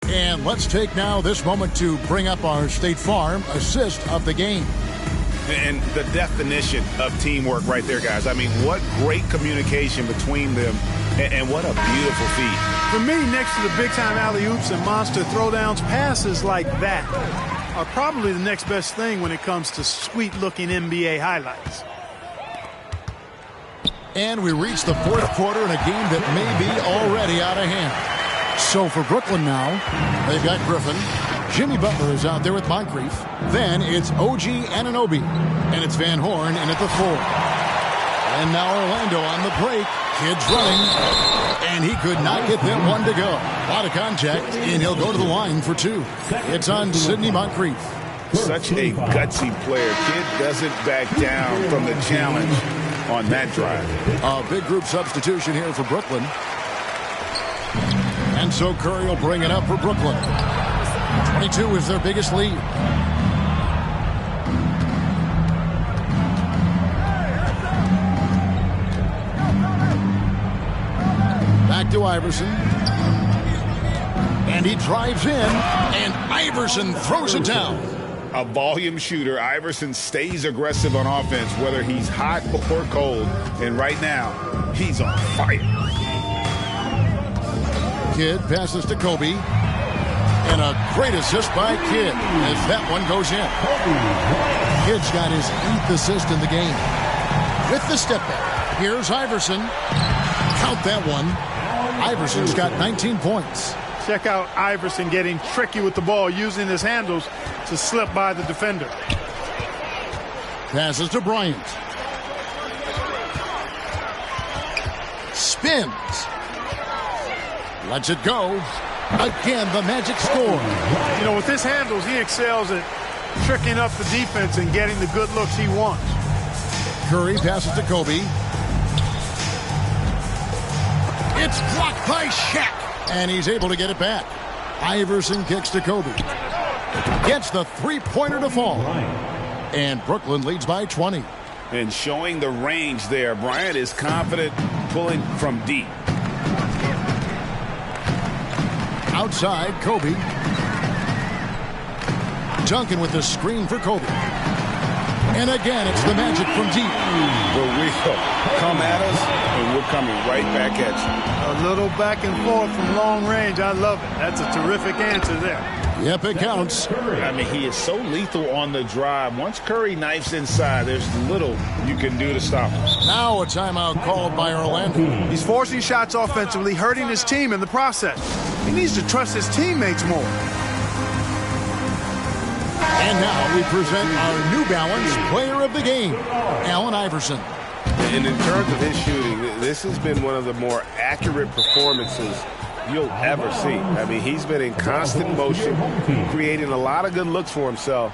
And let's take now this moment to bring up our State Farm assist of the game. And the definition of teamwork right there, guys. I mean, what great communication between them, and what a beautiful feat. For me, next to the big-time alley-oops and monster throwdowns, passes like that are probably the next best thing when it comes to sweet-looking NBA highlights. And we reach the fourth quarter in a game that may be already out of hand. So for Brooklyn now, they've got Griffin. Jimmy Butler is out there with Moncrief. Then it's OG Anunoby. And it's Van Horn in at the 4. And now Orlando on the break. Kidd's running. And he could not get them one to go. A lot of contact, and he'll go to the line for 2. It's on Sidney Moncrief. Such a gutsy player. Kid doesn't back down from the challenge on that drive. A big group substitution here for Brooklyn. And so Curry will bring it up for Brooklyn. 22 is their biggest lead. Back to Iverson. And he drives in, and Iverson throws it down. A volume shooter. Iverson stays aggressive on offense, whether he's hot or cold. And right now, he's on fire. Kidd passes to Kobe. And a great assist by Kidd as that one goes in. Kidd's got his 8th assist in the game. With the step back, here's Iverson. Count that one. Iverson's got 19 points. Check out Iverson getting tricky with the ball, using his handles to slip by the defender. Passes to Bryant. Spins. Lets it go. Again, the magic score. You know, with his handles, he excels at tricking up the defense and getting the good looks he wants. Curry passes to Kobe. It's blocked by Shaq. And he's able to get it back. Iverson kicks to Kobe. Gets the three-pointer to fall. And Brooklyn leads by 20. And showing the range there. Bryant is confident pulling from deep. Outside, Kobe. Duncan with the screen for Kobe. And again, it's the magic from deep. But we'll come at us, and we're coming right back at you. A little back and forth from long range. I love it. That's a terrific answer there. Yep, it counts. I mean, he is so lethal on the drive. Once Curry knifes inside, there's little you can do to stop him. Now a timeout called by Orlando. He's forcing shots offensively, hurting his team in the process. He needs to trust his teammates more. And now we present our New Balance Player of the Game, Allen Iverson. And in terms of his shooting, this has been one of the more accurate performances you'll ever see. I mean, he's been in constant motion, creating a lot of good looks for himself.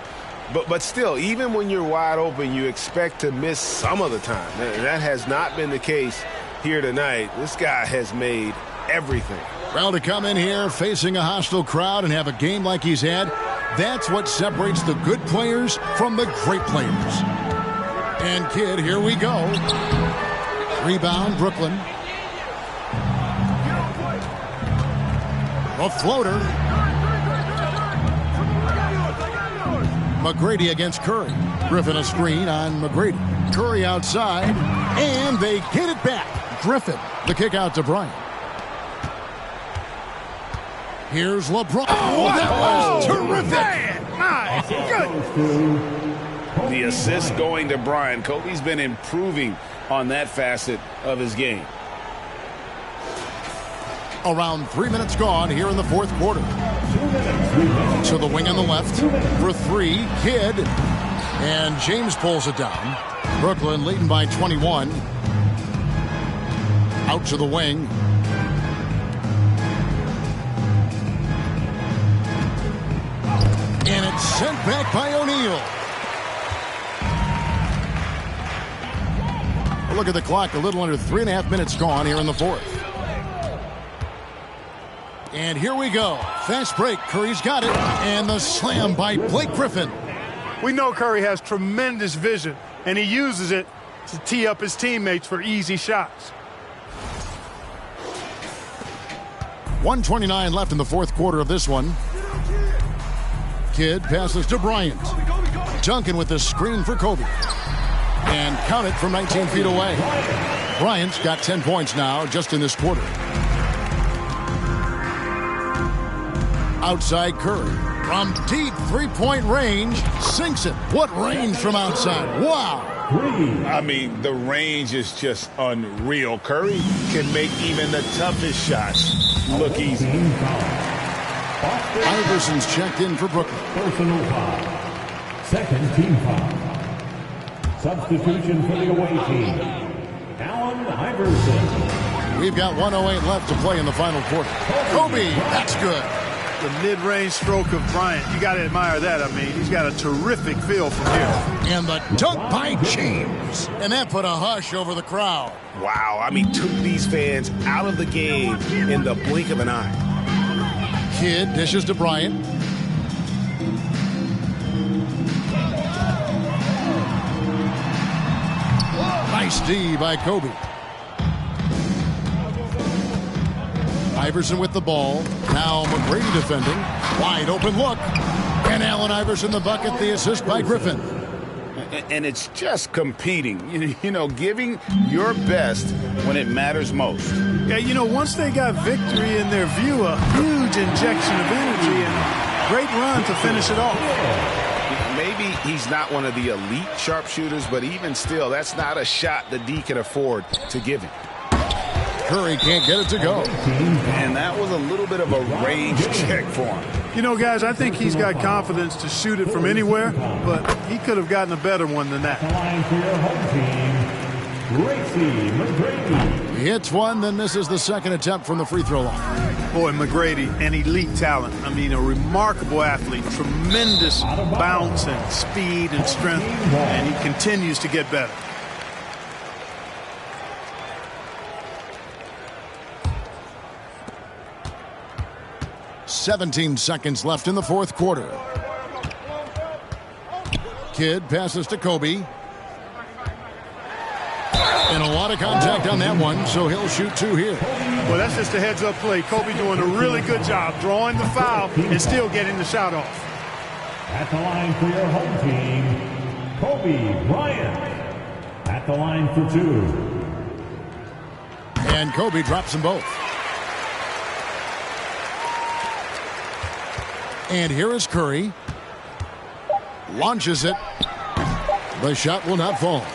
But still, even when you're wide open, you expect to miss some of the time. That has not been the case here tonight. This guy has made everything. Well, to come in here facing a hostile crowd and have a game like he's had, that's what separates the good players from the great players. And, kid, here we go. Rebound, Brooklyn. A floater. McGrady against Curry. Griffin a screen on McGrady. Curry outside, and they get it back. Griffin, the kick out to Bryant. Here's LeBron. Oh, that was terrific. My goodness. The assist going to Bryant. Kobe's been improving on that facet of his game. Around 3 minutes gone here in the fourth quarter. To the wing on the left for three, Kidd. And James pulls it down. Brooklyn leading by 21. Out to the wing. And it's sent back by O'Neal. Look at the clock, a little under 3.5 minutes gone here in the fourth. And here we go. Fast break. Curry's got it. And the slam by Blake Griffin. We know Curry has tremendous vision, and he uses it to tee up his teammates for easy shots. 1:29 left in the fourth quarter of this one. Kidd passes to Bryant. Duncan with the screen for Kobe. And count it from 19 feet away. Bryant's got 10 points now just in this quarter. Outside Curry. From deep three-point range, sinks it. What range from outside? Wow. I mean, the range is just unreal. Curry can make even the toughest shots look easy. Iverson's checked in for Brooklyn. Personal foul. Second team foul. Substitution for the away team. Allen Iverson. We've got 1:08 left to play in the final quarter. Kobe, that's good. The mid-range stroke of Bryant, you got to admire that. I mean, he's got a terrific feel from here. And the dunk by James. And that put a hush over the crowd. Wow, I mean, took these fans out of the game in the blink of an eye. Kidd dishes to Bryant. Nice D by Kobe. Iverson with the ball. Now McGrady defending. Wide open look. And Allen Iverson the bucket, the assist by Griffin. And it's just competing, you know, giving your best when it matters most. Yeah, you know, once they got victory in their view, a huge injection of energy and great run to finish it off. Maybe he's not one of the elite sharpshooters, but even still, that's not a shot the D can afford to give him. Curry can't get it to go. And that was a little bit of a range check for him. You know, guys, I think he's got confidence to shoot it from anywhere, but he could have gotten a better one than that. Line for your home team, Gracie McGrady. He hits one, then misses the second attempt from the free throw line. Boy, McGrady, an elite talent. I mean, a remarkable athlete, tremendous bounce and speed and strength, and he continues to get better. "17 seconds left in the fourth quarter. Kidd passes to Kobe. And a lot of contact on that one, so he'll shoot two here. Well, that's just a heads-up play. Kobe doing a really good job drawing the foul and still getting the shot off. At the line for your home team, Kobe Bryant at the line for 2. And Kobe drops them both. And here is Curry. Launches it. The shot will not fall.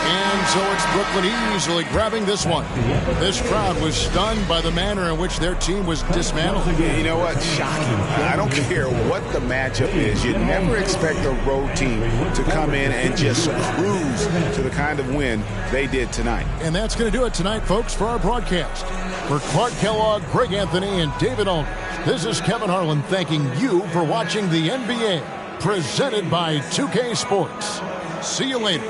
And so it's Brooklyn easily grabbing this one. This crowd was stunned by the manner in which their team was dismantled. You know what? Shocking. I don't care what the matchup is. You never expect a road team to come in and just cruise to the kind of win they did tonight. And that's going to do it tonight, folks, for our broadcast. For Clark Kellogg, Greg Anthony, and David Aldridge, this is Kevin Harlan thanking you for watching the NBA, presented by 2K Sports. See you later.